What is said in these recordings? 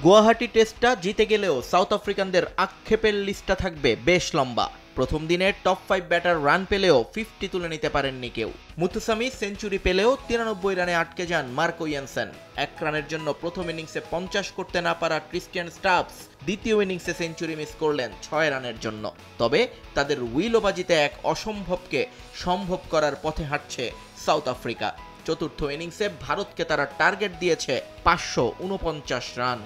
গুয়াহাটি টেস্টটা জিতে গেলেও সাউথ আফ্রিকানদের আক্ষেপের লিস্টটা থাকবে বেশ লম্বা। প্রথম দিনে টপ 5 ব্যাটার রান পেলেও 50 তুলে নিতে পারেননি কেউ। মুতুসামি সেঞ্চুরি পেলেও 93 রানে আটকে যান মার্কো ইয়েনসেন। 1 রানের জন্য প্রথম ইনিংসে 50 করতে না পারা ক্রিস্টিয়ান স্টাবস দ্বিতীয় ইনিংসে সেঞ্চুরি মিস করলেন 6 রানের জন্য। তবে তাদের উইলোবাজিতে এক অসম্ভবকে সম্ভব করার পথে হাঁটছে সাউথ আফ্রিকা। চতুর্থ ইনিংসে ভারতকে তারা টার্গেট দিয়েছে 549 রান।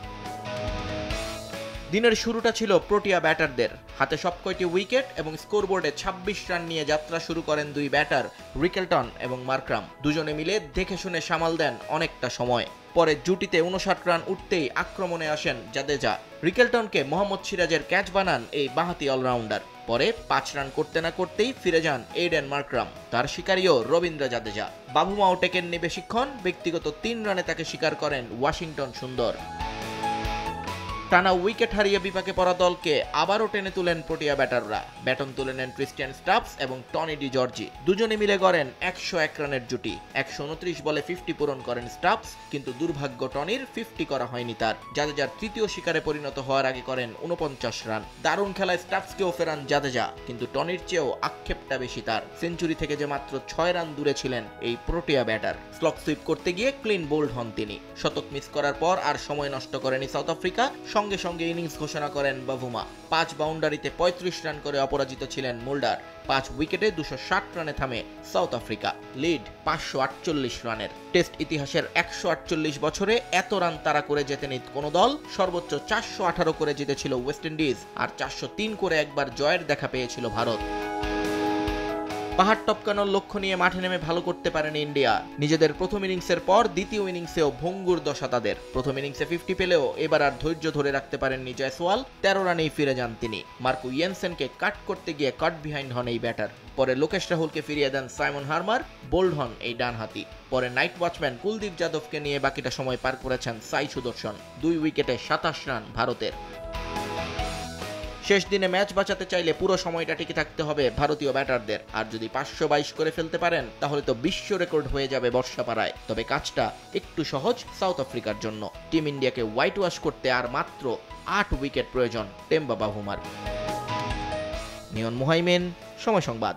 দিনের শুরুটা ছিল প্রোটিয়া ব্যাটারদের হাতে সবকয়টি উইকেট এবং স্কোরবোর্ডে 26 রান নিয়ে যাত্রা শুরু করেন দুই ব্যাটার রিকেলটন এবং মার্ক্রাম। দুজনে মিলে দেখে শুনে সামাল দেন অনেকটা সময়। পরে জুটিতে 59 রান উঠতেই আক্রমণে আসেন জাদেজা। রিকেলটনকে মোহাম্মদ সিরাজের ক্যাচ বানান এই বাঁহাতি অলরাউন্ডার। পরে 5 রান করতে না করতেই ফিরে যান এইডেন মার্ক্রাম, তার শিকারীও রবীন্দ্র জাদেজা। বাবুমাও টেকেননি বেশিক্ষণ, ব্যক্তিগত 3 রানে তাকে শিকার করেন ওয়াশিংটন সুন্দর। টানা উইকেট হারিয়ে বিপাকে পড়া দলকে আবারও টেনে তুলেন প্রোটিয়া ব্যাটাররা। ব্যাটন তুলে নেন ক্রিস্টিয়ান স্টাবস এবং টনি ডি জর্জি। দুজনে মিলে গড়েন 101 রানের জুটি। 129 বলে 50 পূরণ করেন স্টাবস, কিন্তু দুর্ভাগ্য টনির 50 করা হয়নি তার। জাদেজার তৃতীয় শিকারে পরিণত হওয়ার আগে করেন 49 রান। দারুণ খেলায় স্টাবসকেও ফেরান জাদেজা, কিন্তু টনির চেয়েও আক্ষেপটা বেশি তার। সেঞ্চুরি থেকে যে মাত্র 6 রান দূরে ছিলেন এই প্রোটিয়া ব্যাটার। স্লগ সুইপ করতে গিয়ে ক্লিন বোল্ড হন তিনি। শতক মিস করার পর আর সময় নষ্ট করেনি সাউথ আফ্রিকা। সঙ্গে সঙ্গে ইনিংস ঘোষণা করেন বাভুমা। 5 বাউন্ডারিতে 35 রান করে অপরাজিত ছিলেন মুল্ডার। 5 উইকেটে 260 রানে থামে সাউথ আফ্রিকা। লিড 548 রানের। টেস্ট ইতিহাসের 148 বছরে এত রান তারা করে জেতেনি কোনো দল। সর্বোচ্চ 418 করে জিতেছিল ওয়েস্ট ইন্ডিজ, আর 403 করে একবার জয়ের দেখা পেয়েছিল ভারত। পাহাড় টপকানোর লক্ষ্য নিয়ে মাঠে নেমে ভালো করতে পারেন ইন্ডিয়া। নিজেদের প্রথম ইনিংসের পর দ্বিতীয় ইনিংসেও ভঙ্গুর দশা তাদের। প্রথম ইনিংসে 50 পেলেও এবার আর ধৈর্য ধরে রাখতে পারেননি জয়সওয়াল। 13 রানেই ফিরে যান তিনি। মার্কো ইয়েনসেনকে কাট করতে গিয়ে কাট বিহাইন্ড হন এই ব্যাটার। পরে লোকেশ রাহুলকে ফিরিয়ে দেন সাইমন হার্মার, বোল্ড হন এই ডানহাতি। পরে নাইট ওয়াচম্যান কুলদীপ যাদবকে নিয়ে বাকিটা সময় পার করেছেন সাই সুদর্শন। 2 উইকেটে 27 রান ভারতের। শেষ দিনে ম্যাচ বাঁচাতে চাইলে পুরো সময়টা টিকে থাকতে হবে ভারতীয় ব্যাটারদের। আর যদি 522 করে ফেলতে পারেন তাহলে তো বিশ্ব রেকর্ড হয়ে যাবে বর্ষাপাড়ায়। তবে কাজটা একটু সহজ সাউথ আফ্রিকার জন্য। টিম ইন্ডিয়াকে হোয়াইট ওয়াশ করতে আর মাত্র 8 উইকেট প্রয়োজন টেম্বা বাভুমার। নিয়ন মুহাইমিন, সময় সংবাদ।